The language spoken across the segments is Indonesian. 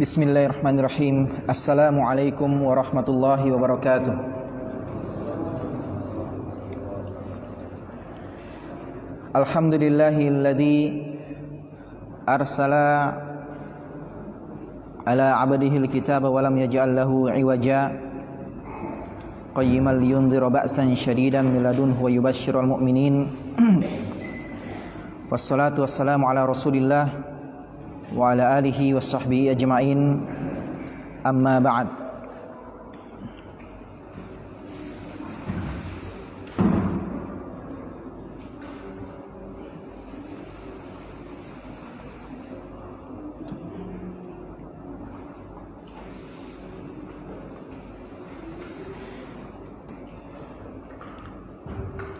Bismillahirrahmanirrahim. Assalamualaikum warahmatullahi wabarakatuh. Alhamdulillahilladzi arsala ala abdihil kitaba wa lam yaj'al lahu iwaja qayyiman liyunzira ba'san syadidan min ladunhu wa yubashshiral mu'minin. Wassalatu wassalamu ala Rasulillah wa ala alihi wa sahbihi ajma'in, amma ba'd.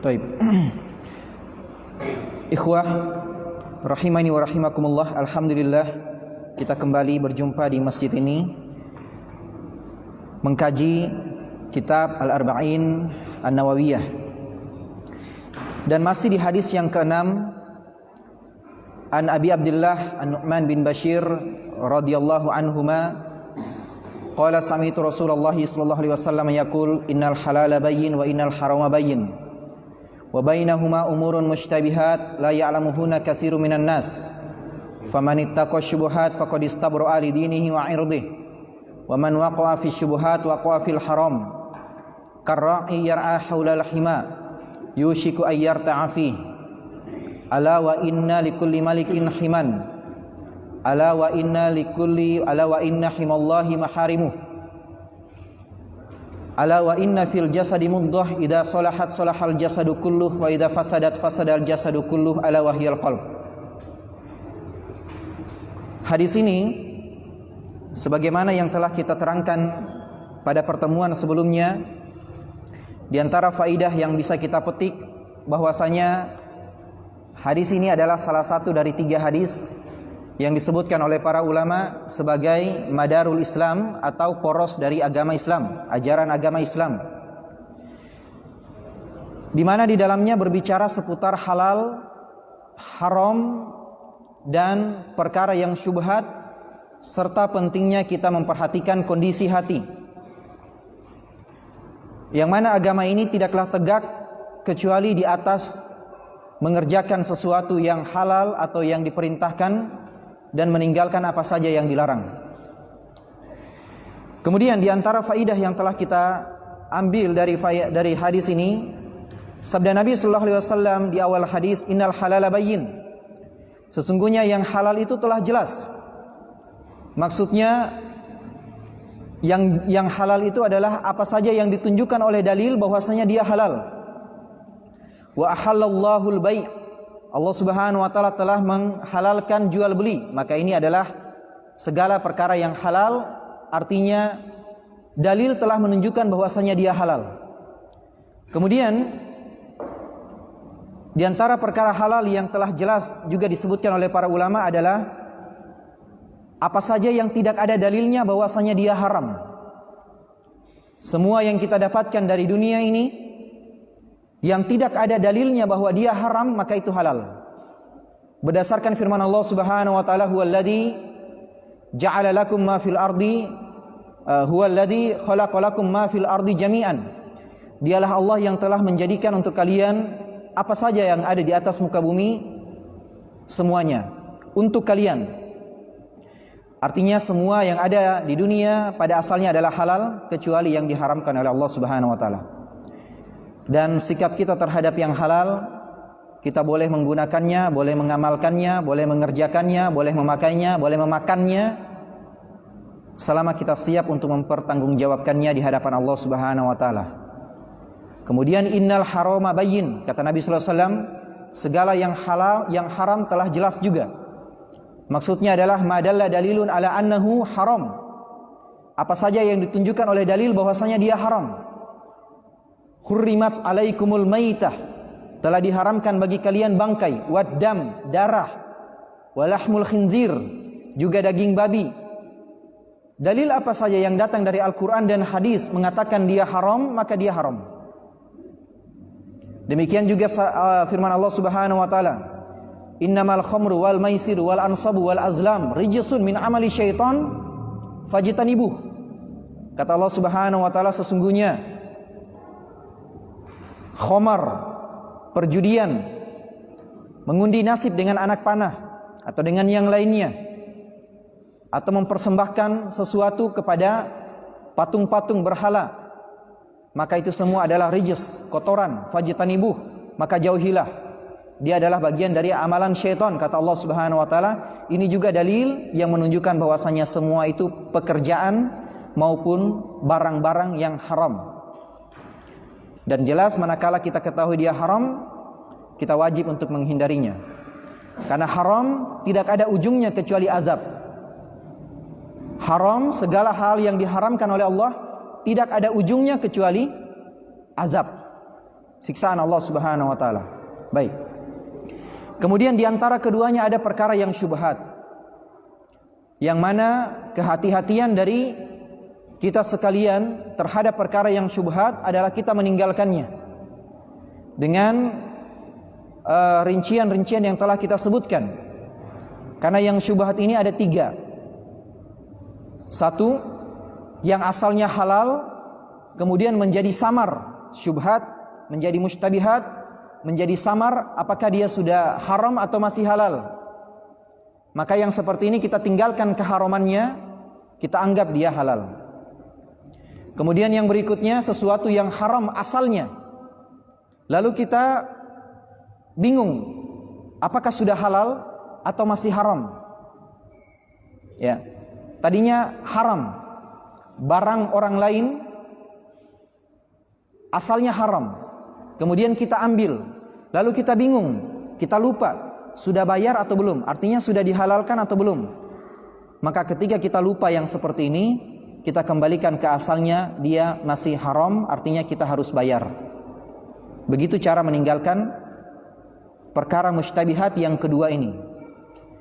Baik. Ikhwah rahimani wa rahimakumullah, alhamdulillah kita kembali berjumpa di masjid ini mengkaji kitab Al-Arba'in An-Nawawiyah, dan masih di hadis yang ke-6 an Abi Abdullah An-Nu'man bin Bashir radhiyallahu anhuma qala sami'tu Rasulullah sallallahu alaihi wasallam yaqul innal halala bayyin wa innal harama bayyin wa bainahuma umurun mushtabihat la ya'lamuhunna katsirun minan nas faman ittaqa syubuhat faqad istabra'a li dinihi wa 'irdihi wa man waqa'a fi syubuhat waqa'a fil haram karra'i yar'a haulal hima yushiku ay yarta'a fihi ala wa inna likulli malikin himan ala wa inna himallahi maharimuh ala wa inna fil jasadi mudghah idza salahat salahal jasadu kulluh wa idza fasadat fasadal jasadu kulluh ala wahyal qalb. Hadis ini sebagaimana yang telah kita terangkan pada pertemuan sebelumnya, di antara faidah yang bisa kita petik bahwasanya hadis ini adalah salah satu dari 3 hadis yang disebutkan oleh para ulama sebagai madarul Islam atau poros dari agama Islam, ajaran agama Islam, di mana di dalamnya berbicara seputar halal, haram, dan perkara yang syubhat, serta pentingnya kita memperhatikan kondisi hati, yang mana agama ini tidaklah tegak kecuali di atas mengerjakan sesuatu yang halal atau yang diperintahkan dan meninggalkan apa saja yang dilarang. Kemudian di antara faidah yang telah kita ambil dari hadis ini, sabda Nabi sallallahu alaihi wasallam di awal hadis, innal halala bayyin, sesungguhnya yang halal itu telah jelas. Maksudnya yang halal itu adalah apa saja yang ditunjukkan oleh dalil bahwasanya dia halal. Wa ahallallahu al-bai', Allah Subhanahu wa taala telah menghalalkan jual beli, maka ini adalah segala perkara yang halal, artinya dalil telah menunjukkan bahwasanya dia halal. Kemudian di antara perkara halal yang telah jelas juga disebutkan oleh para ulama adalah apa saja yang tidak ada dalilnya bahwasanya dia haram. Semua yang kita dapatkan dari dunia ini yang tidak ada dalilnya bahwa dia haram, maka itu halal. Berdasarkan firman Allah Subhanahu wa taala, huwallazi ja'ala lakum ma fil ardi huwallazi khalaqa lakum ma fil ardi jami'an. Dialah Allah yang telah menjadikan untuk kalian apa saja yang ada di atas muka bumi, semuanya untuk kalian. Artinya semua yang ada di dunia pada asalnya adalah halal kecuali yang diharamkan oleh Allah Subhanahu wa taala. Dan sikap kita terhadap yang halal, kita boleh menggunakannya, boleh mengamalkannya, boleh mengerjakannya, boleh memakainya, boleh memakannya, selama kita siap untuk mempertanggungjawabkannya di hadapan Allah Subhanahu wa taala. Kemudian innal harama bayyin, kata Nabi sallallahu alaihi wasallam, segala yang halal, yang haram telah jelas juga. Maksudnya adalah madalla dalilun ala annahu haram. Apa saja yang ditunjukkan oleh dalil bahwasanya dia haram. Hurrimat alaikumul maitah, telah diharamkan bagi kalian bangkai, waddam, darah, walahmul khinzir, juga daging babi. Dalil apa saja yang datang dari Al-Quran dan hadis mengatakan dia haram, maka dia haram. Demikian juga firman Allah Subhanahu wa taala, innamal khamru wal maisiru wal ansabu wal azlam rijsun min amali syaitan fajtanibuh. Kata Allah Subhanahu wa taala, sesungguhnya khamar, perjudian, mengundi nasib dengan anak panah atau dengan yang lainnya, atau mempersembahkan sesuatu kepada patung-patung berhala, maka itu semua adalah rijis, kotoran, fajtanibuh, maka jauhilah. Dia adalah bagian dari amalan syaitan, kata Allah Subhanahu wa taala. Ini juga dalil yang menunjukkan bahwasanya semua itu pekerjaan maupun barang-barang yang haram. Dan jelas manakala kita ketahui dia haram, kita wajib untuk menghindarinya. Karena haram tidak ada ujungnya kecuali azab. Haram, segala hal yang diharamkan oleh Allah tidak ada ujungnya kecuali azab, siksaan Allah Subhanahu wa taala. Baik. Kemudian di antara keduanya ada perkara yang syubhat, yang mana kehati-hatian dari kita sekalian terhadap perkara yang syubhat adalah kita meninggalkannya dengan rincian-rincian yang telah kita sebutkan. Karena yang syubhat ini ada 3. Satu, yang asalnya halal kemudian menjadi samar, syubhat menjadi mustabihat, menjadi samar, apakah dia sudah haram atau masih halal. Maka yang seperti ini kita tinggalkan keharamannya, kita anggap dia halal. Kemudian yang berikutnya, sesuatu yang haram asalnya, lalu kita bingung apakah sudah halal atau masih haram. Ya, tadinya haram, barang orang lain asalnya haram, kemudian kita ambil, lalu kita bingung, kita lupa sudah bayar atau belum, artinya sudah dihalalkan atau belum. Maka ketika kita lupa yang seperti ini, kita kembalikan ke asalnya, dia masih haram, artinya kita harus bayar. Begitu cara meninggalkan perkara mustabihat yang kedua ini.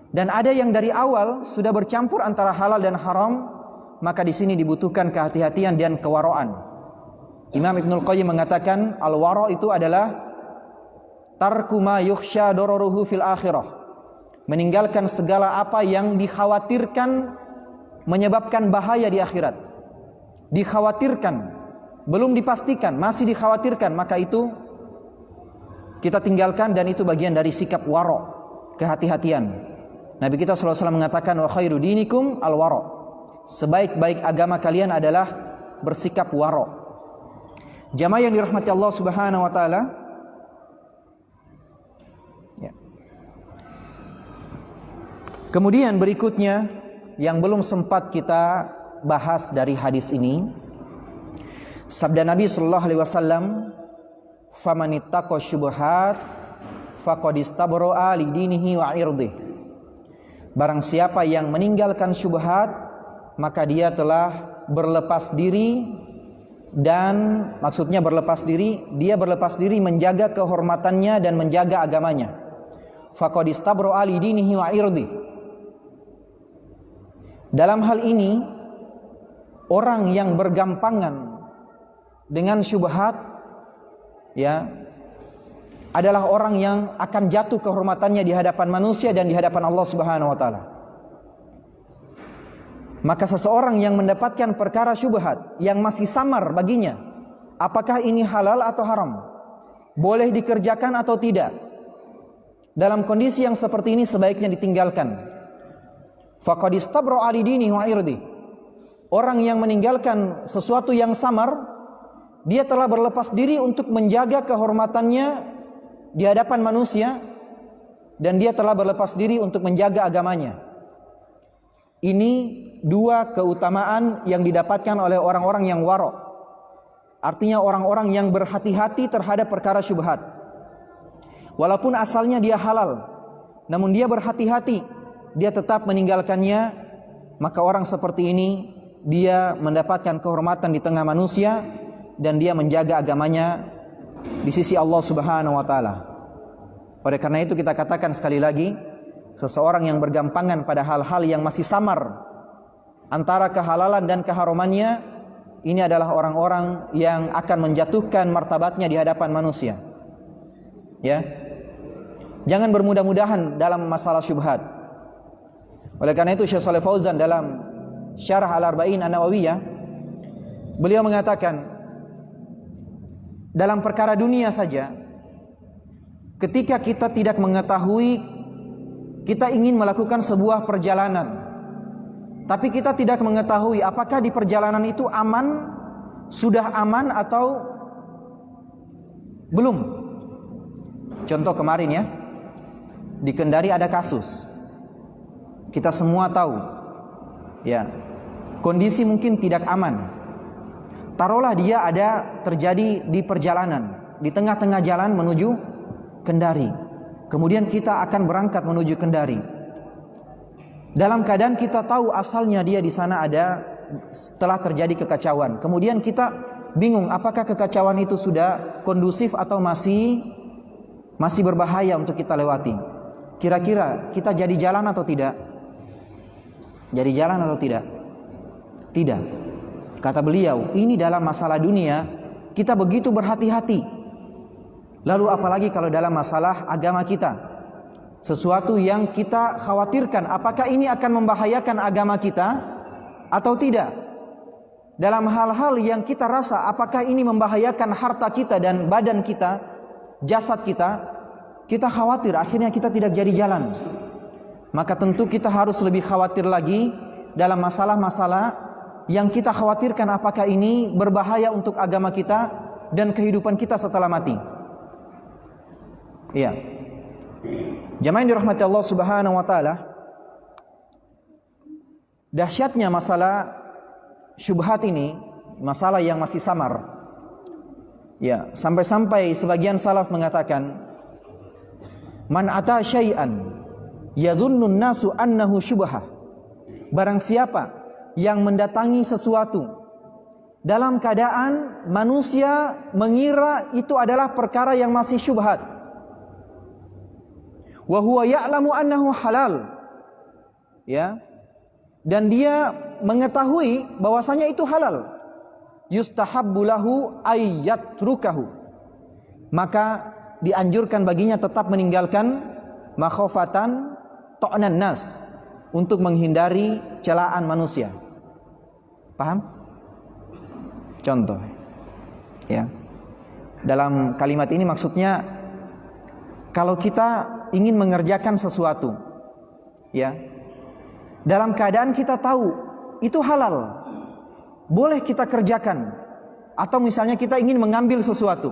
Dan ada yang dari awal sudah bercampur antara halal dan haram, maka di sini dibutuhkan kehati-hatian dan kewaraan. Imam Ibnul Qayyim mengatakan al-wara' itu adalah tarku ma yukhsha dararuhu fil akhirah, meninggalkan segala apa yang dikhawatirkan menyebabkan bahaya di akhirat. Dikhawatirkan, belum dipastikan, masih dikhawatirkan, maka itu kita tinggalkan, dan itu bagian dari sikap wara', kehati-hatian. Nabi kita sallallahu alaihi wasallam mengatakan wa khairu dinikum al-wara', sebaik-baik agama kalian adalah bersikap wara'. Jamaah yang dirahmati Allah Subhanahu wa taala, ya. Kemudian berikutnya yang belum sempat kita bahas dari hadis ini, sabda Nabi sallallahu alaihi wasallam, "Famanittaqa syubhat faqad istabra'a li dinihi wa 'irdihi." Barang siapa yang meninggalkan syubhat, maka dia telah berlepas diri. Dan maksudnya berlepas diri, dia berlepas diri menjaga kehormatannya dan menjaga agamanya. Faqad istabra'a li dinihi wa 'irdihi. Dalam hal ini, orang yang bergampangan dengan syubhat, ya, adalah orang yang akan jatuh kehormatannya di hadapan manusia dan di hadapan Allah Subhanahu wa taala. Maka seseorang yang mendapatkan perkara syubhat yang masih samar baginya, apakah ini halal atau haram, boleh dikerjakan atau tidak, dalam kondisi yang seperti ini sebaiknya ditinggalkan. Faqad istabra'a li dinihi wa 'irdihi. Orang yang meninggalkan sesuatu yang samar, dia telah berlepas diri untuk menjaga kehormatannya di hadapan manusia, dan dia telah berlepas diri untuk menjaga agamanya. Ini dua keutamaan yang didapatkan oleh orang-orang yang wara'. Artinya orang-orang yang berhati-hati terhadap perkara syubhat. Walaupun asalnya dia halal, namun dia berhati-hati, dia tetap meninggalkannya. Maka orang seperti ini, dia mendapatkan kehormatan di tengah manusia, dan dia menjaga agamanya di sisi Allah Subhanahu wa taala. Oleh karena itu kita katakan sekali lagi, seseorang yang bergampangan pada hal-hal yang masih samar antara kehalalan dan keharamannya, ini adalah orang-orang yang akan menjatuhkan martabatnya di hadapan manusia. Ya, jangan bermudah-mudahan dalam masalah syubhat. Oleh karena itu Syekh Shalih Fauzan dalam Syarah Al-Arba'in An-Nawawiyah, beliau mengatakan, dalam perkara dunia saja, ketika kita tidak mengetahui, kita ingin melakukan sebuah perjalanan, tapi kita tidak mengetahui apakah di perjalanan itu aman, sudah aman atau belum. Contoh kemarin ya, di Kendari ada kasus. Kita semua tahu, ya, kondisi mungkin tidak aman. Taruhlah dia ada terjadi di perjalanan, di tengah-tengah jalan menuju Kendari. Kemudian kita akan berangkat menuju Kendari. Dalam keadaan kita tahu asalnya dia di sana ada, setelah terjadi kekacauan. Kemudian kita bingung apakah kekacauan itu sudah kondusif atau masih berbahaya untuk kita lewati. Kira-kira kita jadi jalan atau tidak? Jadi jalan atau tidak? Tidak. Kata beliau, ini dalam masalah dunia kita begitu berhati-hati. Lalu apalagi kalau dalam masalah agama kita, sesuatu yang kita khawatirkan apakah ini akan membahayakan agama kita atau tidak. Dalam hal-hal yang kita rasa apakah ini membahayakan harta kita dan badan kita, jasad kita, kita khawatir akhirnya kita tidak jadi jalan. Maka tentu kita harus lebih khawatir lagi dalam masalah-masalah yang kita khawatirkan apakah ini berbahaya untuk agama kita dan kehidupan kita setelah mati. Iya. Jamaah yang dirahmati Allah Subhanahu wa taala, dahsyatnya masalah syubhat ini, masalah yang masih samar. Ya, sampai-sampai sebagian salaf mengatakan, man ata syai'an yadhunnun nasu annahu syubhah. Barang siapa yang mendatangi sesuatu dalam keadaan manusia mengira itu adalah perkara yang masih syubhat, wa huwa ya'lamu annahu halal, ya, dan dia mengetahui bahwasanya itu halal, yustahabbu lahu ayyatrukahu, maka dianjurkan baginya tetap meninggalkan, makhofatan ta'nan nas, untuk menghindari celaan manusia. Paham? Contoh, ya. Dalam kalimat ini maksudnya, kalau kita ingin mengerjakan sesuatu, ya, dalam keadaan kita tahu itu halal, boleh kita kerjakan. Atau misalnya kita ingin mengambil sesuatu,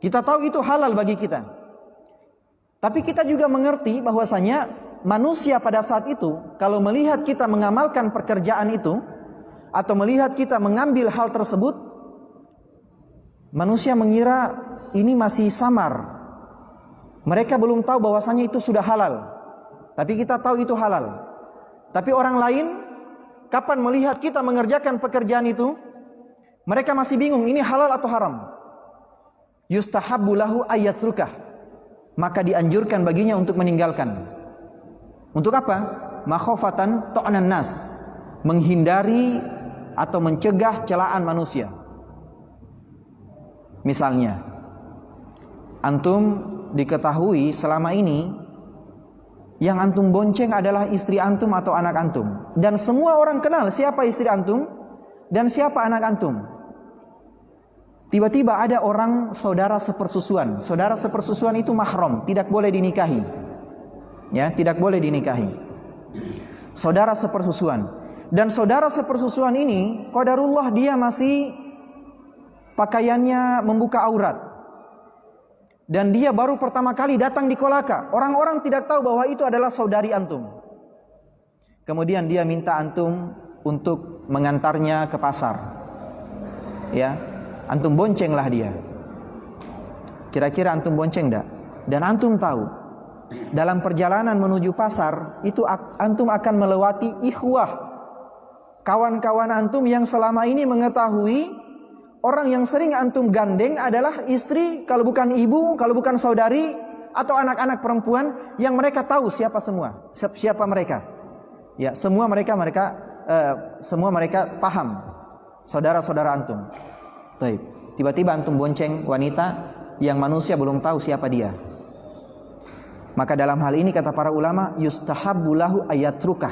kita tahu itu halal bagi kita, tapi kita juga mengerti bahwasanya manusia pada saat itu kalau melihat kita mengamalkan pekerjaan itu atau melihat kita mengambil hal tersebut, manusia mengira ini masih samar. Mereka belum tahu bahwasanya itu sudah halal, tapi kita tahu itu halal. Tapi orang lain kapan melihat kita mengerjakan pekerjaan itu, mereka masih bingung ini halal atau haram. Yustahabbu lahu ayyatrukah, maka dianjurkan baginya untuk meninggalkan. Untuk apa? Makhofatan ta'nan nas, menghindari atau mencegah celaan manusia. Misalnya, antum diketahui selama ini yang antum bonceng adalah istri antum atau anak antum, dan semua orang kenal siapa istri antum dan siapa anak antum. Tiba-tiba ada orang saudara sepersusuan. Saudara sepersusuan itu mahram, tidak boleh dinikahi. Ya, tidak boleh dinikahi. Saudara sepersusuan. Dan saudara sepersusuan ini, qadarullah dia masih pakaiannya membuka aurat. Dan dia baru pertama kali datang di Kolaka. Orang-orang tidak tahu bahwa itu adalah saudari antum. Kemudian dia minta antum untuk mengantarnya ke pasar. Ya, antum boncenglah dia. Kira-kira antum bonceng enggak? Dan antum tahu, dalam perjalanan menuju pasar itu antum akan melewati ikhwah, kawan-kawan antum yang selama ini mengetahui orang yang sering antum gandeng adalah istri, kalau bukan ibu, kalau bukan saudari, atau anak-anak perempuan yang mereka tahu siapa mereka. Ya, semua mereka paham saudara-saudara antum. Baik. Tiba-tiba antum bonceng wanita yang manusia belum tahu siapa dia. Maka dalam hal ini kata para ulama, yustahabbu lahu ayatrukah.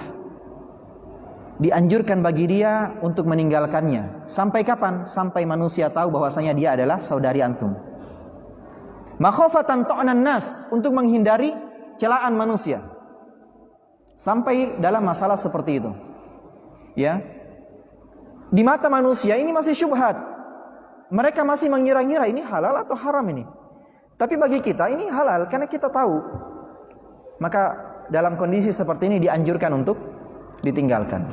dianjurkan bagi dia untuk meninggalkannya. Sampai kapan? Sampai manusia tahu bahwasanya dia adalah saudari antum. Makhofatan ta'nan nas, untuk menghindari celaan manusia. Sampai dalam masalah seperti itu. Ya. Di mata manusia ini masih syubhat. Mereka masih mengira-ngira ini halal atau haram ini. Tapi bagi kita ini halal karena kita tahu. Maka dalam kondisi seperti ini dianjurkan untuk ditinggalkan.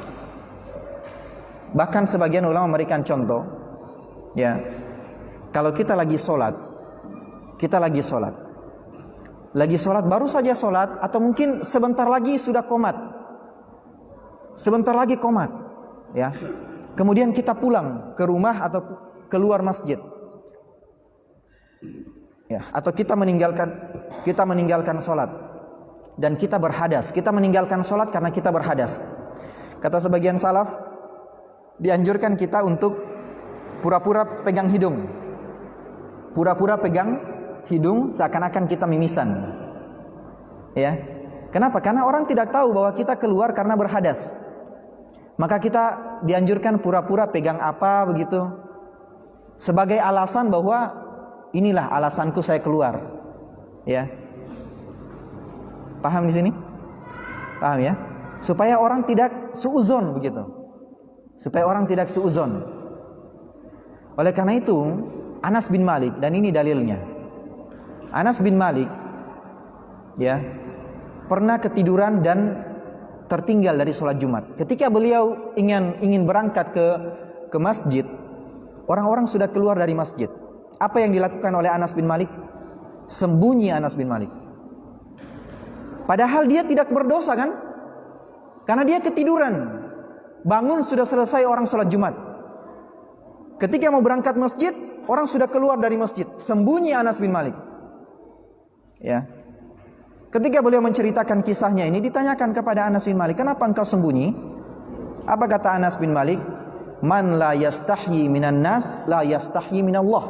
Bahkan sebagian ulama memberikan contoh, ya, kalau kita lagi sholat, baru saja sholat, atau mungkin sebentar lagi sudah komat, ya, kemudian kita pulang ke rumah atau keluar masjid, ya, atau kita meninggalkan sholat dan kita berhadas. Kita meninggalkan sholat karena kita berhadas. Kata sebagian salaf, dianjurkan kita untuk pura-pura pegang hidung. Pura-pura pegang hidung seakan-akan kita mimisan. Ya. Kenapa? Karena orang tidak tahu bahwa kita keluar karena berhadas. Maka kita dianjurkan pura-pura pegang apa begitu, sebagai alasan bahwa inilah alasanku saya keluar. Ya. Paham di sini? Paham ya? Supaya orang tidak suuzon begitu. Supaya orang tidak suuzon. Oleh karena itu, Anas bin Malik, dan ini dalilnya. Anas bin Malik, ya, pernah ketiduran dan tertinggal dari sholat Jumat. Ketika beliau ingin berangkat ke masjid, orang-orang sudah keluar dari masjid. Apa yang dilakukan oleh Anas bin Malik? Sembunyi Anas bin Malik. Padahal dia tidak berdosa kan? Karena dia ketiduran. Bangun sudah selesai orang sholat Jumat. Ketika mau berangkat masjid, orang sudah keluar dari masjid. Sembunyi Anas bin Malik. Ya. Ketika beliau menceritakan kisahnya ini, ditanyakan kepada Anas bin Malik, kenapa engkau sembunyi? Apa kata Anas bin Malik? Man la yastahyi minan nas, la yastahyi minallah.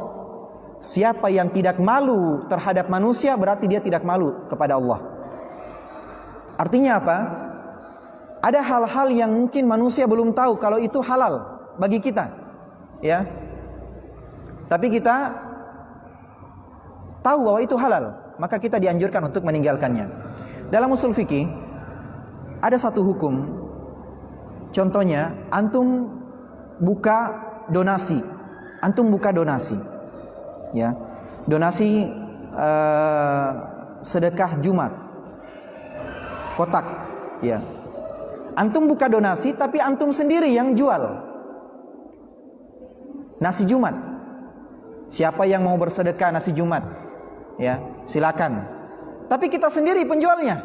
Siapa yang tidak malu terhadap manusia, berarti dia tidak malu kepada Allah. Artinya apa? Ada hal-hal yang mungkin manusia belum tahu kalau itu halal bagi kita, ya. Tapi kita tahu bahwa itu halal, maka kita dianjurkan untuk meninggalkannya. Dalam usul fikih ada satu hukum. Contohnya, antum buka donasi. Ya. Donasi sedekah Jumat. Kotak, ya. Antum buka donasi, tapi antum sendiri yang jual nasi Jumat. Siapa yang mau bersedekah nasi Jumat, ya, silakan. Tapi kita sendiri penjualnya.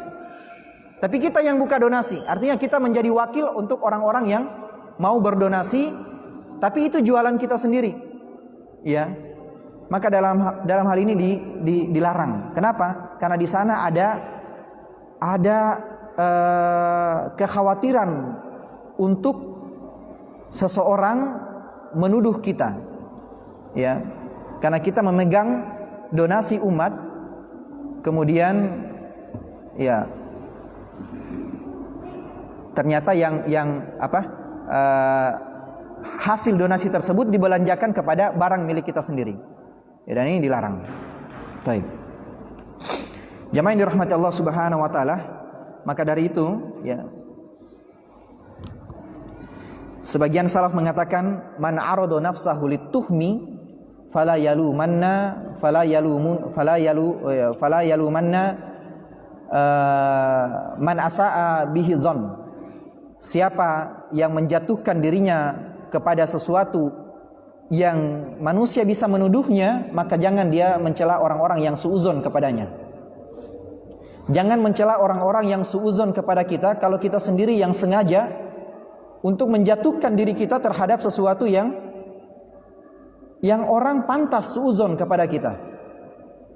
Tapi kita yang buka donasi. Artinya kita menjadi wakil untuk orang-orang yang mau berdonasi, tapi itu jualan kita sendiri, ya. Maka dalam hal ini dilarang. Kenapa? Karena di sana ada kekhawatiran untuk seseorang menuduh kita, ya, karena kita memegang donasi umat, kemudian, ya, ternyata hasil donasi tersebut dibelanjakan kepada barang milik kita sendiri, ya, dan ini dilarang. Baik. Jamaah yang dirahmati Allah Subhanahu wa taala, maka dari itu, ya, sebagian salaf mengatakan man arada nafsahu lituhmi fala yalumanna man asaa bihi dzan. Siapa yang menjatuhkan dirinya kepada sesuatu yang manusia bisa menuduhnya, maka jangan dia mencela orang-orang yang suuzon kepadanya. Jangan mencela orang-orang yang suuzon kepada kita kalau kita sendiri yang sengaja untuk menjatuhkan diri kita terhadap sesuatu yang orang pantas suuzon kepada kita.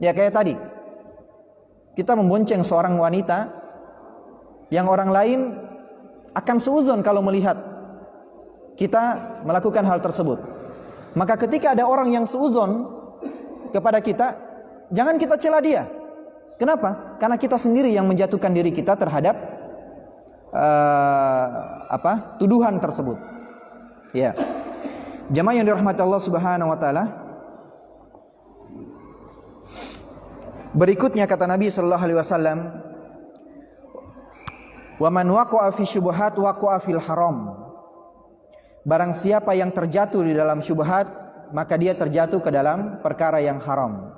Ya, kayak tadi kita membonceng seorang wanita yang orang lain akan suuzon kalau melihat kita melakukan hal tersebut. Maka ketika ada orang yang suuzon kepada kita, jangan kita cela dia. Kenapa? Karena kita sendiri yang menjatuhkan diri kita terhadap tuduhan tersebut. Ya. Jamaah yang dirahmati Allah Subhanahu wa taala. Berikutnya kata Nabi sallallahu alaihi wasallam, "Wa man waqa'a fi syubhat waqa'a fil haram." Barang siapa yang terjatuh di dalam syubhat, maka dia terjatuh ke dalam perkara yang haram.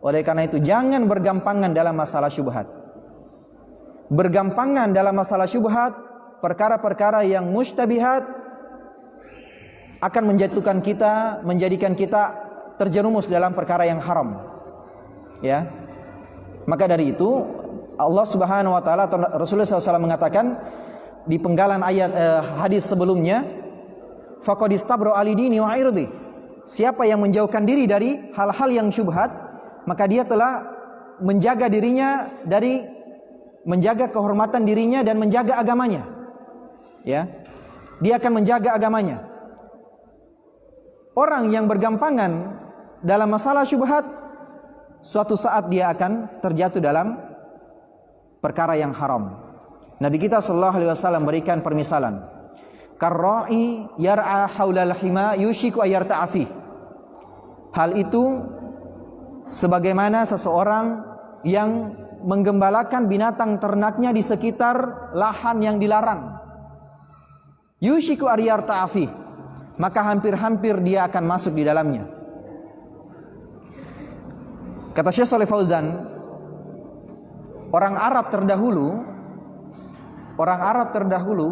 Oleh karena itu jangan bergampangan dalam masalah syubhat. Bergampangan dalam masalah syubhat, perkara-perkara yang mustabihat akan menjadikan kita terjerumus dalam perkara yang haram. Ya. Maka dari itu Allah Subhanahu wa taala atau Rasulullah SAW mengatakan di penggalan ayat hadis sebelumnya, faqad istabra alidini wa irdi. Siapa yang menjauhkan diri dari hal-hal yang syubhat, maka dia telah menjaga dirinya dari menjaga kehormatan dirinya dan menjaga agamanya. Ya. Dia akan menjaga agamanya. Orang yang bergampangan dalam masalah syubhat, suatu saat dia akan terjatuh dalam perkara yang haram. Nabi kita sallallahu alaihi wasallam berikan permisalan. Karra'i yar'a haulal hima yushiku ayarta'a fih. Hal itu sebagaimana seseorang yang menggembalakan binatang ternaknya di sekitar lahan yang dilarang. Yushiku ayarta'a fih. Maka hampir-hampir dia akan masuk di dalamnya. Kata Syekh Shalih Fauzan, orang Arab terdahulu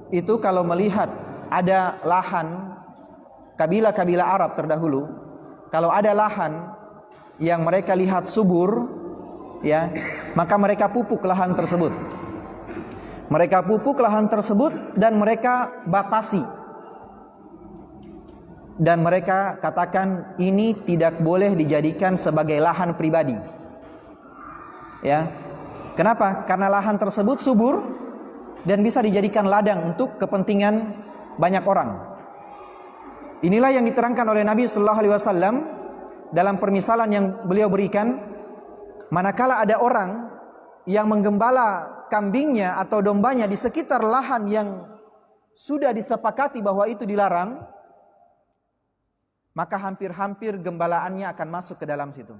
itu kalau melihat ada lahan, kabilah-kabilah Arab terdahulu, kalau ada lahan yang mereka lihat subur, ya, maka mereka pupuk lahan tersebut. Mereka pupuk lahan tersebut dan mereka batasi. Dan mereka katakan ini tidak boleh dijadikan sebagai lahan pribadi. Ya. Kenapa? Karena lahan tersebut subur dan bisa dijadikan ladang untuk kepentingan banyak orang. Inilah yang diterangkan oleh Nabi sallallahu alaihi wasallam dalam permisalan yang beliau berikan, manakala ada orang yang menggembala kambingnya atau dombanya di sekitar lahan yang sudah disepakati bahwa itu dilarang, maka hampir-hampir gembalaannya akan masuk ke dalam situ.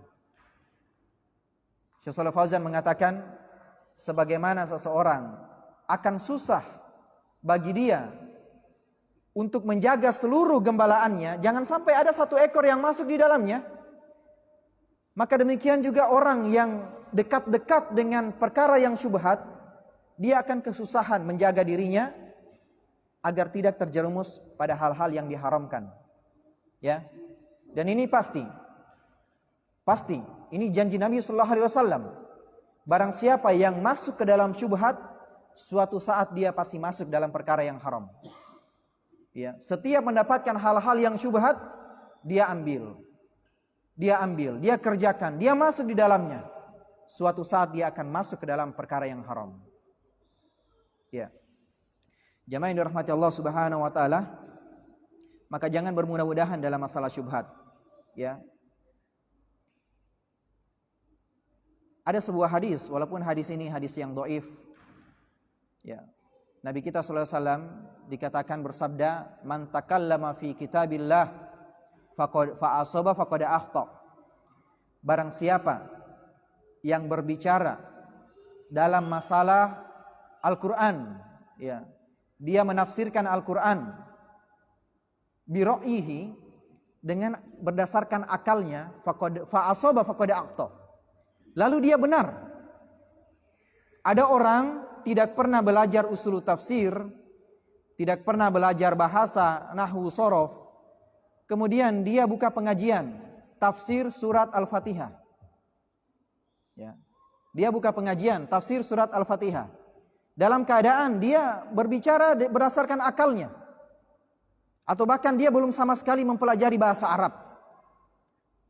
Syekh Shalih Fauzan mengatakan, sebagaimana seseorang akan susah bagi dia untuk menjaga seluruh gembalaannya, jangan sampai ada satu ekor yang masuk di dalamnya. Maka demikian juga orang yang dekat-dekat dengan perkara yang syubhat, dia akan kesusahan menjaga dirinya agar tidak terjerumus pada hal-hal yang diharamkan. Ya, dan ini pasti, ini janji Nabi Sallallahu Alaihi Wasallam. Barang siapa yang masuk ke dalam syubhat, suatu saat dia pasti masuk dalam perkara yang haram. Ya, setiap mendapatkan hal-hal yang syubhat, dia ambil, dia kerjakan, dia masuk di dalamnya. Suatu saat dia akan masuk ke dalam perkara yang haram. Ya, jamaah yang dirahmati Allah Subhanahu Wa Taala. Maka jangan bermudah-mudahan dalam masalah syubhat. Ya. Ada sebuah hadis, walaupun hadis ini hadis yang dhaif. Ya. Nabi kita sallallahu alaihi wasallam dikatakan bersabda, "Man takallama fi kitabillah fa asaba faqad akhta." Barang siapa yang berbicara dalam masalah Al-Qur'an, ya. Dia menafsirkan Al-Qur'an biro'ihi, dengan berdasarkan akalnya, fa'asoba faqad aqta, lalu dia benar. Ada orang tidak pernah belajar usul tafsir, tidak pernah belajar bahasa nahwu sorof, kemudian dia buka pengajian tafsir surat Al-Fatihah. Ya. Dia buka pengajian tafsir surat Al-Fatihah dalam keadaan dia berbicara berdasarkan akalnya, atau bahkan dia belum sama sekali mempelajari bahasa Arab.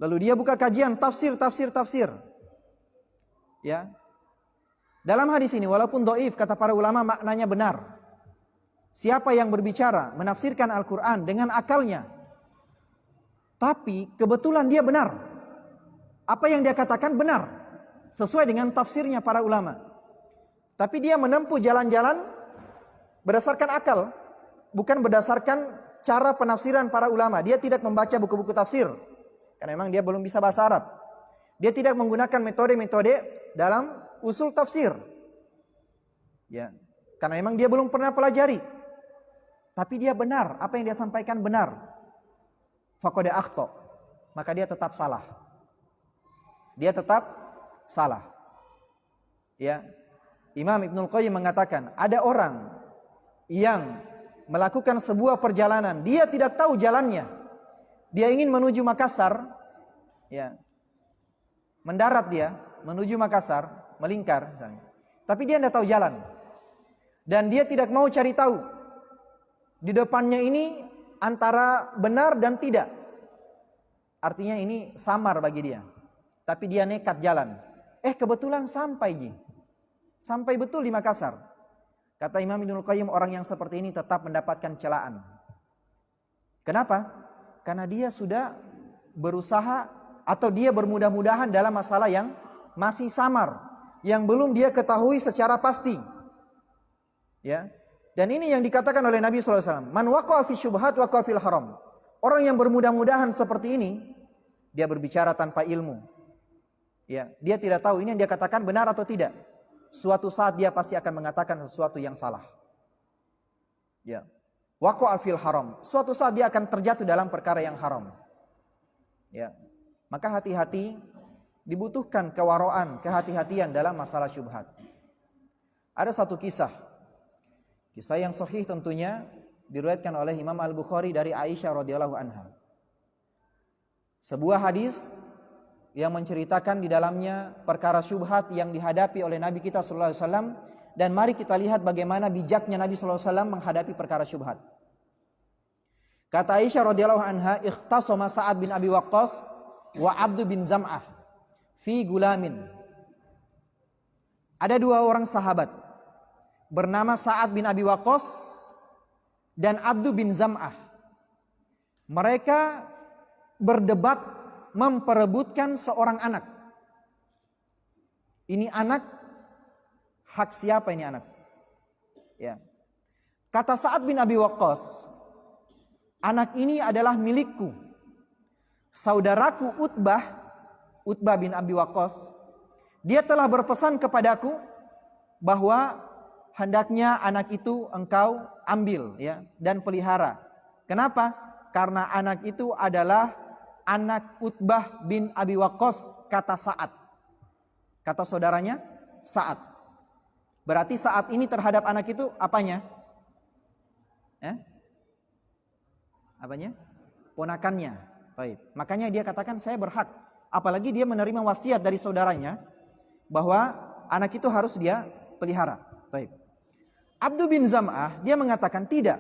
Lalu dia buka kajian tafsir. Ya. Dalam hadis ini walaupun dhaif, kata para ulama maknanya benar. Siapa yang berbicara menafsirkan Al-Qur'an dengan akalnya, tapi kebetulan dia benar, apa yang dia katakan benar, sesuai dengan tafsirnya para ulama, tapi dia menempuh jalan-jalan berdasarkan akal, bukan berdasarkan cara penafsiran para ulama. Dia tidak membaca buku-buku tafsir, karena memang dia belum bisa bahasa Arab. Dia tidak menggunakan metode-metode dalam usul tafsir, ya, karena memang dia belum pernah pelajari. Tapi dia benar, apa yang dia sampaikan benar. Faqad akhta, maka dia tetap salah. Dia tetap salah. Ya. Imam Ibnul Qayyim mengatakan, ada orang yang melakukan sebuah perjalanan, dia tidak tahu jalannya. Dia ingin menuju Makassar, ya. Mendarat dia menuju Makassar, melingkar misalnya. Tapi dia tidak tahu jalan. Dan dia tidak mau cari tahu. Di depannya ini antara benar dan tidak. Artinya ini samar bagi dia. Tapi dia nekat jalan. Kebetulan sampai Ji. Sampai betul di Makassar. Kata Imam Ibnul Qayyim, orang yang seperti ini tetap mendapatkan celaan. Kenapa? Karena dia sudah berusaha atau dia bermudah-mudahan dalam masalah yang masih samar, yang belum dia ketahui secara pasti. Ya. Dan ini yang dikatakan oleh Nabi SAW. Man waqa'a fi syubhat waqa'a fil haram. Orang yang bermudah-mudahan seperti ini, dia berbicara tanpa ilmu. Ya, dia tidak tahu ini yang dia katakan benar atau tidak. Suatu saat dia pasti akan mengatakan sesuatu yang salah. Ya. Waqa'a fil haram. Suatu saat dia akan terjatuh dalam perkara yang haram. Ya. Maka hati-hati, dibutuhkan kewaraan, kehati-hatian dalam masalah syubhat. Ada satu kisah yang sahih tentunya, diriwayatkan oleh Imam Al-Bukhari dari Aisyah radhiyallahu anha. Sebuah hadis yang menceritakan di dalamnya perkara syubhat yang dihadapi oleh Nabi kita sallallahu alaihi wasallam, dan mari kita lihat bagaimana bijaknya Nabi sallallahu alaihi wasallam menghadapi perkara syubhat. Kata Aisyah radhiyallahu anha, ikhtasama Sa'ad bin Abi Waqqas wa Abdu bin Zam'ah fi gulamin. Ada dua orang sahabat bernama Sa'ad bin Abi Waqqas dan Abdu bin Zam'ah. Mereka berdebat memperebutkan seorang anak. Ini anak, hak siapa ini anak? Ya. Kata Sa'ad bin Abi Waqqas, anak ini adalah milikku. Saudaraku Utbah bin Abi Waqqas, dia telah berpesan kepadaku bahwa hendaknya anak itu engkau ambil, ya, dan pelihara. Kenapa? Karena anak itu adalah anak Utbah bin Abi Waqqas, kata Sa'ad. Kata saudaranya Sa'ad. Berarti saat ini terhadap anak itu apanya? Apanya? Ponakannya. Baik. Makanya dia katakan saya berhak. Apalagi dia menerima wasiat dari saudaranya bahwa anak itu harus dia pelihara. Baik. Abdu bin Zam'ah dia mengatakan tidak.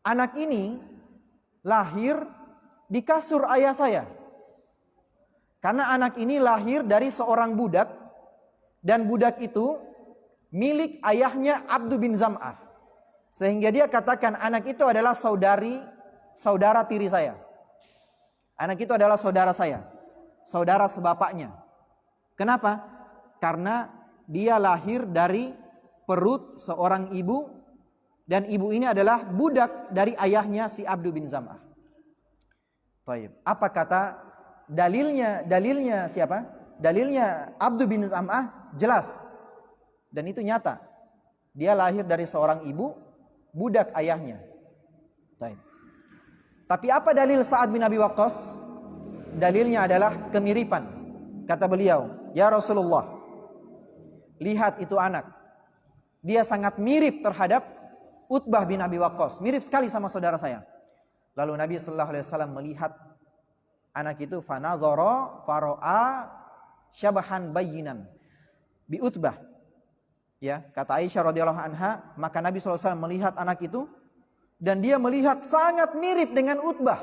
Anak ini lahir di kasur ayah saya. Karena anak ini lahir dari seorang budak, dan budak itu milik ayahnya Abdu bin Zam'ah. Sehingga dia katakan anak itu adalah saudara tiri saya. Anak itu adalah saudara saya, saudara sebapaknya. Kenapa? Karena dia lahir dari perut seorang ibu, dan ibu ini adalah budak dari ayahnya si Abdu bin Zam'ah. Baik. Apa kata dalilnya? Dalilnya siapa? Dalilnya Abdu bin Zam'ah jelas. Dan itu nyata. Dia lahir dari seorang ibu, budak ayahnya. Baik. Tapi apa dalil Sa'ad bin Abi Waqqas? Dalilnya adalah kemiripan. Kata beliau, ya Rasulullah, lihat itu anak. Dia sangat mirip terhadap Utbah bin Abi Waqqas. Mirip sekali sama saudara saya. Lalu Nabi sallallahu alaihi wasallam melihat anak itu, fanazara faro'a syabahan bayyinan bi Utbah. Ya, kata Aisyah radhiyallahu anha, maka Nabi sallallahu alaihi wasallam melihat anak itu dan dia melihat sangat mirip dengan Utbah.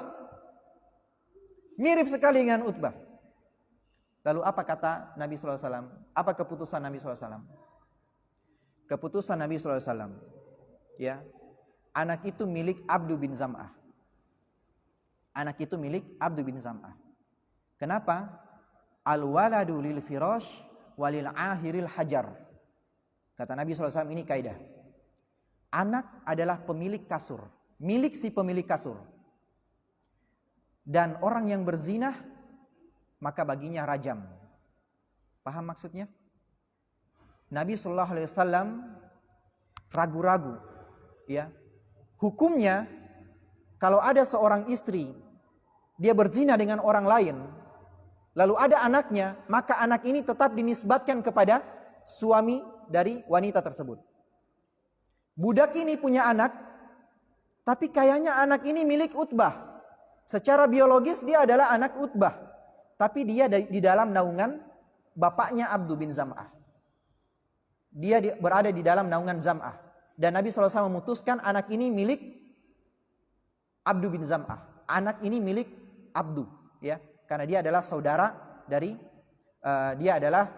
Mirip sekali dengan Utbah. Lalu apa kata Nabi sallallahu alaihi wasallam? Apa keputusan Nabi sallallahu alaihi wasallam? Keputusan Nabi sallallahu alaihi wasallam, ya, anak itu milik Abdu bin Zam'ah. Anak itu milik Abdu bin Zam'ah. Kenapa? Al-waladu lil firash walil ahiril hajar. Kata Nabi SAW, ini kaidah. Anak adalah pemilik kasur, milik si pemilik kasur. Dan orang yang berzinah, maka baginya rajam. Paham maksudnya? Nabi sallallahu alaihi wasallam ragu-ragu, ya. Hukumnya kalau ada seorang istri dia berzina dengan orang lain, lalu ada anaknya, maka anak ini tetap dinisbatkan kepada suami dari wanita tersebut. Budak ini punya anak, tapi kayaknya anak ini milik Utbah. Secara biologis dia adalah anak Utbah, tapi dia di dalam naungan bapaknya Abdu bin Zam'ah. Dia berada di dalam naungan Zam'ah. Dan Nabi SAW memutuskan anak ini milik Abdu bin Zam'ah. Anak ini milik Abdu, ya, karena dia adalah saudara dari dia adalah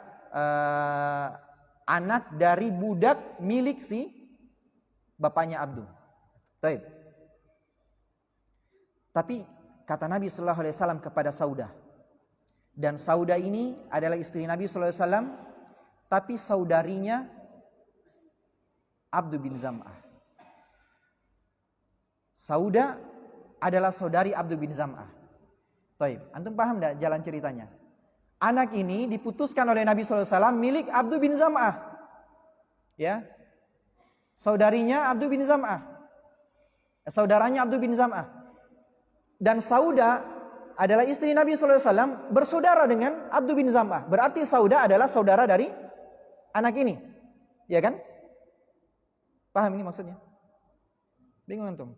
anak dari budak milik si bapaknya Abdu. Baik. Tapi kata Nabi sallallahu alaihi wasallam kepada Saudah, dan Saudah ini adalah istri Nabi sallallahu alaihi wasallam, tapi saudarinya Abdu bin Zam'ah. Saudah adalah saudari Abdu bin Zam'ah. Baik, antum paham enggak jalan ceritanya? Anak ini diputuskan oleh Nabi sallallahu alaihi wasallam milik Abdu bin Zam'ah. Ya. Saudarinya Abdu bin Zam'ah. Saudaranya Abdu bin Zam'ah. Dan Saudah adalah istri Nabi sallallahu alaihi wasallam bersaudara dengan Abdu bin Zam'ah. Berarti Saudah adalah saudara dari anak ini. Ya kan? Paham ini maksudnya? Bingung antum?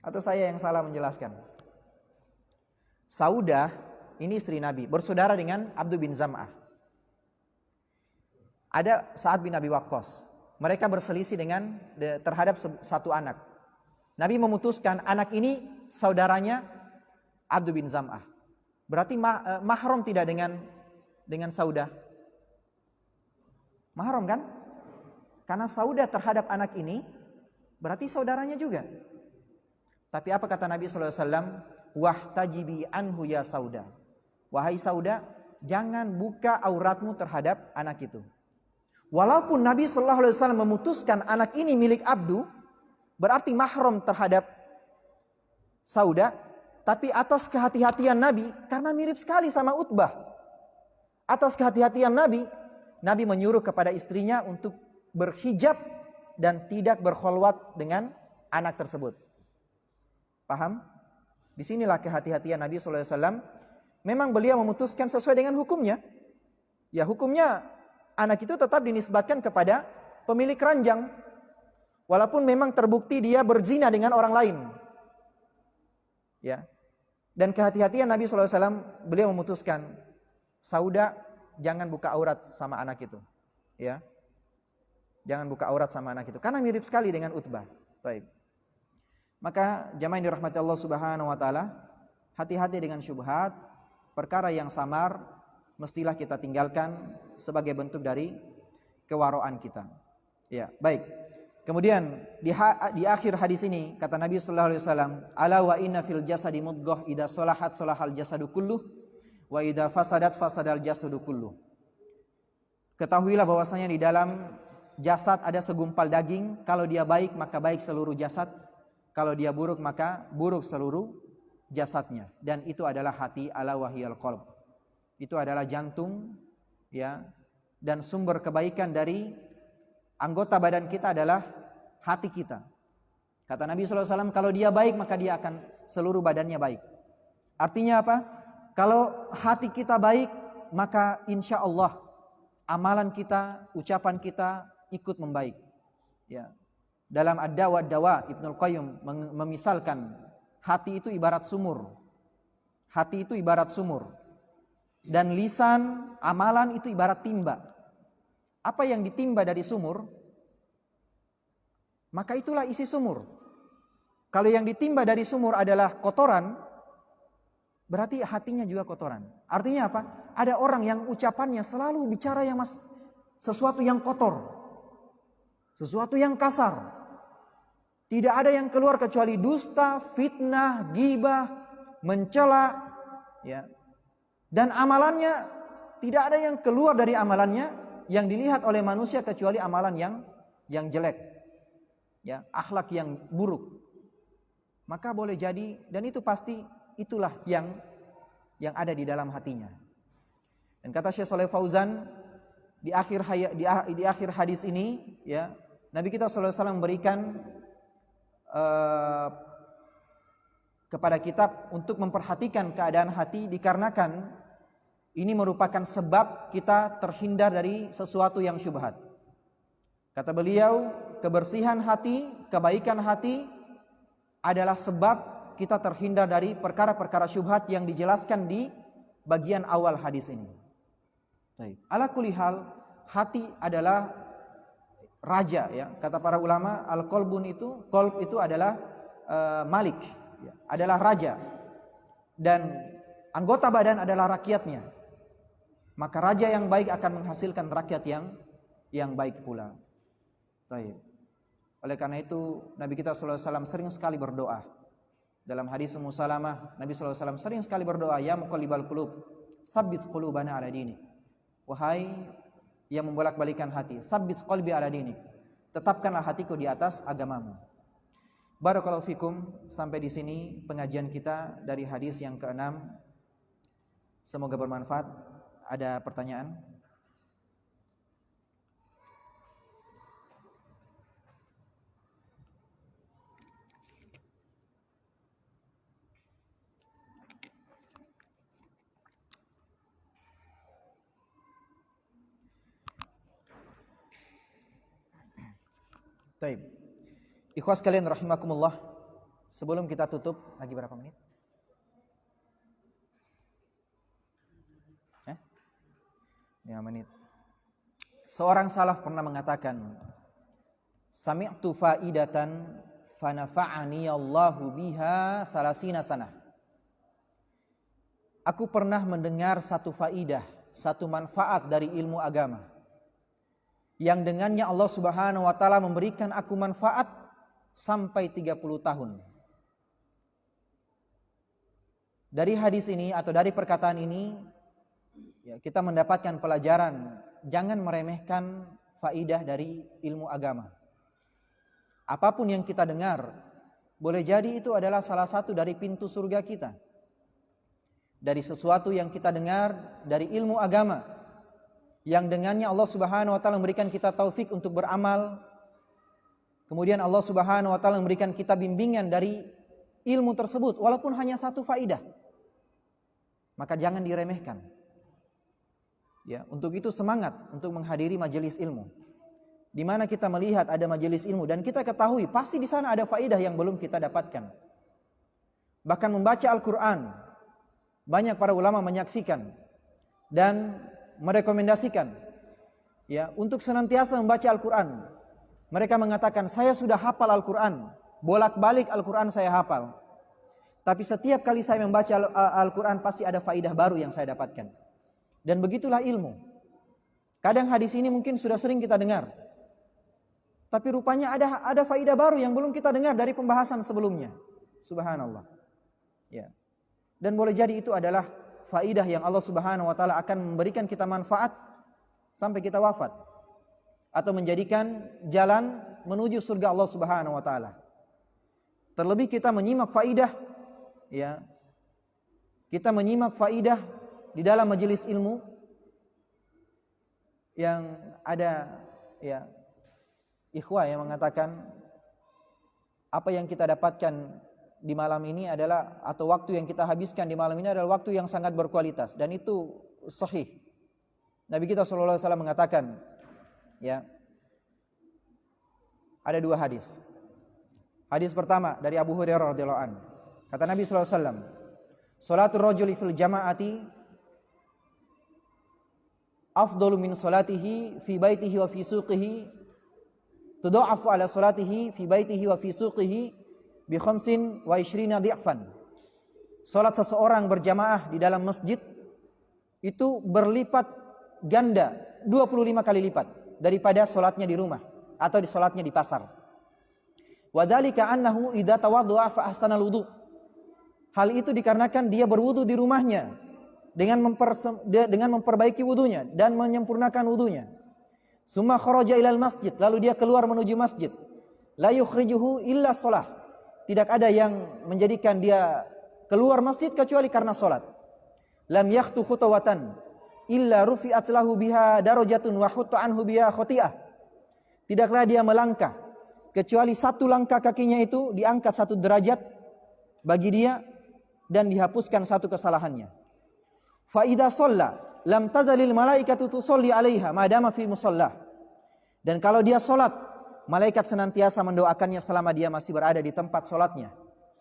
Atau saya yang salah menjelaskan? Saudah ini istri Nabi, bersaudara dengan Abdu bin Zam'ah. Ada Sa'ad bin Abi Waqqas. Mereka berselisih terhadap satu anak. Nabi memutuskan anak ini saudaranya Abdu bin Zam'ah. Berarti mahram tidak dengan Saudah? Mahram kan? Karena Saudah terhadap anak ini berarti saudaranya juga. Tapi apa kata Nabi sallallahu alaihi wasallam? Wahtajibi anhu ya Saudah. Wahai Saudah, jangan buka auratmu terhadap anak itu. Walaupun Nabi sallallahu alaihi wasallam memutuskan anak ini milik Abdu, berarti mahram terhadap Saudah, tapi atas kehati-hatian Nabi, karena mirip sekali sama Utbah. Atas kehati-hatian Nabi, Nabi menyuruh kepada istrinya untuk berhijab dan tidak berkhulwat dengan anak tersebut. Paham? Disinilah kehati-hatian Nabi SAW. Memang beliau memutuskan sesuai dengan hukumnya. Ya, hukumnya anak itu tetap dinisbatkan kepada pemilik ranjang. Walaupun memang terbukti dia berzina dengan orang lain. Ya. Dan kehati-hatian Nabi SAW, beliau memutuskan, Saudah jangan buka aurat sama anak itu. Ya. Jangan buka aurat sama anak itu. Karena mirip sekali dengan Utbah. Baik. Maka jamaah yang dirahmati Allah Subhanahu wa taala, hati-hati dengan syubhat, perkara yang samar mestilah kita tinggalkan sebagai bentuk dari kewaraan kita. Ya, baik. Kemudian di akhir hadis ini kata Nabi sallallahu alaihi wasallam, "Ala wa inna fil jasadi mudghah idza salahat salahal jasadu kulluh wa idza fasadat fasadal jasadu kulluh." Ketahuilah bahwasanya di dalam jasad ada segumpal daging, kalau dia baik maka baik seluruh jasad. Kalau dia buruk maka buruk seluruh jasadnya. Dan itu adalah hati, ala wahiyal qalb. Itu adalah jantung, ya. Dan sumber kebaikan dari anggota badan kita adalah hati kita. Kata Nabi SAW, kalau dia baik maka dia akan seluruh badannya baik. Artinya apa? Kalau hati kita baik, maka insya Allah amalan kita, ucapan kita ikut membaik. Ya. Dalam Ad-Dawa Ad-Dawa, Ibnul Qayyim memisalkan hati itu ibarat sumur. Hati itu ibarat sumur. Dan lisan, amalan itu ibarat timba. Apa yang ditimba dari sumur, maka itulah isi sumur. Kalau yang ditimba dari sumur adalah kotoran, berarti hatinya juga kotoran. Artinya apa? Ada orang yang ucapannya selalu bicara yang sesuatu yang kotor, sesuatu yang kasar. Tidak ada yang keluar kecuali dusta, fitnah, ghibah, mencela, ya. Dan amalannya tidak ada yang keluar dari amalannya yang dilihat oleh manusia kecuali amalan yang yang jelek, ya, akhlak yang buruk, maka boleh jadi, dan itu pasti itulah yang ada di dalam hatinya. Dan kata Syekh Shalih Fauzan di akhir hadis ini, ya, Nabi kita sallallahu alaihi wasallam memberikan kepada kita untuk memperhatikan keadaan hati, dikarenakan ini merupakan sebab kita terhindar dari sesuatu yang syubhat. Kata beliau, kebersihan hati, kebaikan hati adalah sebab kita terhindar dari perkara-perkara syubhat yang dijelaskan di bagian awal hadis ini. Baik. Ala kulli hal, hati adalah raja, ya. Kata para ulama, qalb itu adalah malik, ya, adalah raja, dan anggota badan adalah rakyatnya. Maka raja yang baik akan menghasilkan rakyat yang baik pula. Baik. Oleh karena itu Nabi kita sallallahu alaihi wasallam sering sekali berdoa. Dalam hadis Ummu Salamah, Nabi sallallahu alaihi wasallam sering sekali berdoa, ya muqallibal qulub, tsabbit qulubana ala dinik. Wahai yang membolak-balikan hati, tsabbit qalbi ala dinik. Tetapkanlah hatiku di atas agamamu. Barakallahu fikum. Sampai di sini pengajian kita dari hadis yang ke-6. Semoga bermanfaat. Ada pertanyaan? Baik. Ikhwas kalian rahimakumullah, sebelum kita tutup, lagi berapa menit? 5 menit. Seorang salaf pernah mengatakan, sami'tu faidatan fanafa'ani Allahu biha salasina sanah. Aku pernah mendengar satu faidah, satu manfaat dari ilmu agama, yang dengannya Allah Subhanahu wa taala memberikan aku manfaat sampai 30 tahun. Dari hadis ini atau dari perkataan ini, ya, kita mendapatkan pelajaran, jangan meremehkan faidah dari ilmu agama. Apapun yang kita dengar, boleh jadi itu adalah salah satu dari pintu surga kita. Dari sesuatu yang kita dengar dari ilmu agama, yang dengannya Allah Subhanahu wa taala memberikan kita taufik untuk beramal. Kemudian Allah Subhanahu wa taala memberikan kita bimbingan dari ilmu tersebut, walaupun hanya satu faidah. Maka jangan diremehkan. Ya, untuk itu semangat untuk menghadiri majelis ilmu. Di mana kita melihat ada majelis ilmu dan kita ketahui pasti di sana ada faidah yang belum kita dapatkan. Bahkan membaca Al-Qur'an, banyak para ulama menyaksikan dan merekomendasikan, ya, untuk senantiasa membaca Al-Qur'an. Mereka mengatakan, saya sudah hafal Al-Qur'an, bolak-balik Al-Qur'an saya hafal. Tapi setiap kali saya membaca Al-Qur'an pasti ada faidah baru yang saya dapatkan. Dan begitulah ilmu. Kadang hadis ini mungkin sudah sering kita dengar, tapi rupanya ada faidah baru yang belum kita dengar dari pembahasan sebelumnya. Subhanallah. Ya. Dan boleh jadi itu adalah faidah yang Allah Subhanahu wa taala akan memberikan kita manfaat sampai kita wafat, atau menjadikan jalan menuju surga Allah Subhanahu wa taala. Terlebih kita menyimak faidah, ya. Kita menyimak faidah di dalam majelis ilmu yang ada, ya, ikhwah yang mengatakan apa yang kita dapatkan di malam ini adalah, atau waktu yang kita habiskan di malam ini adalah waktu yang sangat berkualitas, dan itu sahih. Nabi kita sallallahu alaihi wasallam mengatakan, ya, ada 2 hadis. Hadis pertama dari Abu Hurairah radhiyallahu anhu. Kata Nabi sallallahu alaihi wasallam, salatul rajuli fil jama'ati afdalu min salatihi fi baitihi wa fi suqihi, tudha'afu ala salatihi fi baitihi wa fi suqihi bi 25 dhi'fan. Salat seseorang berjamaah di dalam masjid itu berlipat ganda 25 kali lipat daripada salatnya di rumah atau di salatnya di pasar. Wa dzalika annahu idza tawaddaa fa ahsanal wudu. Hal itu dikarenakan dia berwudu di rumahnya dengan memperbaiki wudunya dan menyempurnakan wudunya. Summa kharaja ilal masjid, lalu dia keluar menuju masjid. La yukhrijuhu illa shalah. Tidak ada yang menjadikan dia keluar masjid kecuali karena salat. Lam yakhtu khutwatan illa rufi'at lahu biha darajatun wa hutta anhu biha khati'ah. Tidaklah dia melangkah kecuali satu langkah kakinya itu diangkat satu derajat bagi dia dan dihapuskan satu kesalahannya. Fa idza shalla lam tazalil malaikatu tusalli 'alaiha madama fi mushallah. Dan kalau dia salat, malaikat senantiasa mendoakannya selama dia masih berada di tempat salatnya.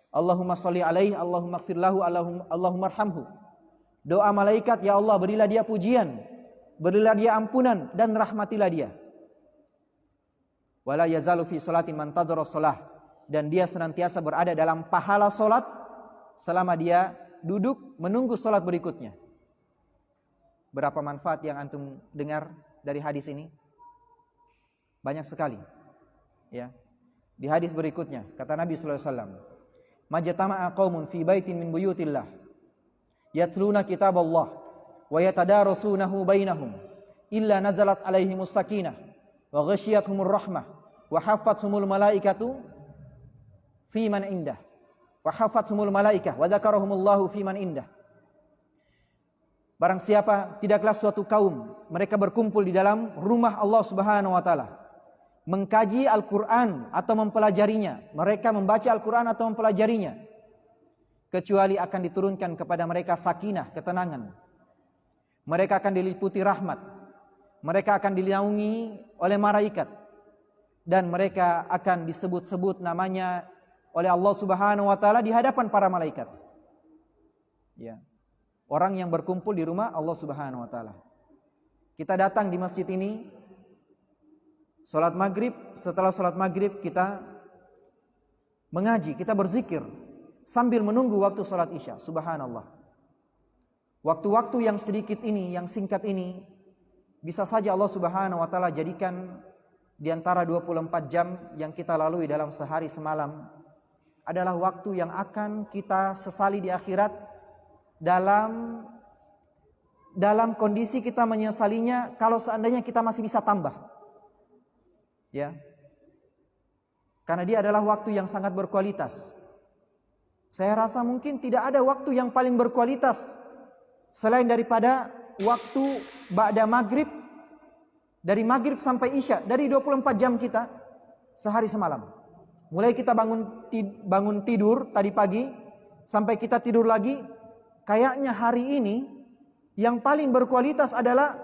Allahumma shalli 'alaihi, Allahumma ighfir lahu, Allahumma arhamhu. Doa malaikat, ya Allah berilah dia pujian, berilah dia ampunan dan rahmatilah dia. Wala yazalu fi sholati man tadzara shalah, dan dia senantiasa berada dalam pahala salat selama dia duduk menunggu salat berikutnya. Berapa manfaat yang antum dengar dari hadis ini? Banyak sekali. Ya. Di hadis berikutnya kata Nabi sallallahu alaihi wasallam, "Majtama'a qaumun fi baitin min buyutillah yatluna kitaballah wa yatadarasunahu bainahum illa nazalat alaihimus sakinah wa ghasyiyatuhumur rahmah wa haffathumul malaikatu fi man indah wa haffathumul malaikah wa dzakarahumullahu fi man indah." Barang siapa, tidaklah suatu kaum mereka berkumpul di dalam rumah Allah Subhanahu wa taala, mengkaji Al-Qur'an atau mempelajarinya, mereka membaca Al-Qur'an atau mempelajarinya, kecuali akan diturunkan kepada mereka sakinah, ketenangan. Mereka akan diliputi rahmat, mereka akan dinaungi oleh malaikat, dan mereka akan disebut-sebut namanya oleh Allah Subhanahu wa taala di hadapan para malaikat. Ya. Orang yang berkumpul di rumah Allah Subhanahu wa taala. Kita datang di masjid ini, salat maghrib, setelah salat maghrib kita mengaji, kita berzikir sambil menunggu waktu salat isya. Subhanallah. Waktu-waktu yang sedikit ini, yang singkat ini, bisa saja Allah Subhanahu wa taala jadikan di antara 24 jam yang kita lalui dalam sehari semalam adalah waktu yang akan kita sesali di akhirat, dalam kondisi kita menyesalinya kalau seandainya kita masih bisa tambah. Ya. Karena dia adalah waktu yang sangat berkualitas. Saya rasa mungkin tidak ada waktu yang paling berkualitas selain daripada waktu ba'da maghrib, dari maghrib sampai isya, dari 24 jam kita sehari semalam. Mulai kita bangun tidur tadi pagi sampai kita tidur lagi, kayaknya hari ini yang paling berkualitas adalah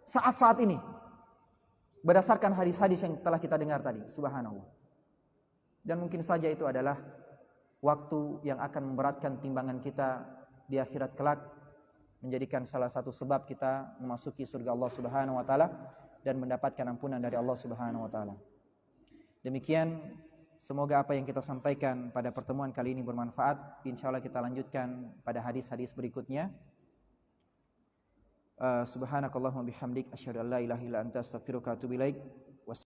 saat-saat ini. Berdasarkan hadis-hadis yang telah kita dengar tadi, subhanallah. Dan mungkin saja itu adalah waktu yang akan memberatkan timbangan kita di akhirat kelak, menjadikan salah satu sebab kita memasuki surga Allah Subhanahu wa taala dan mendapatkan ampunan dari Allah Subhanahu wa taala. Demikian, semoga apa yang kita sampaikan pada pertemuan kali ini bermanfaat. Insyaallah kita lanjutkan pada hadis-hadis berikutnya. Subhanakallahumma bihamdik asyhadu an la ilaha illa anta astaghfiruka wa atubu ilaik.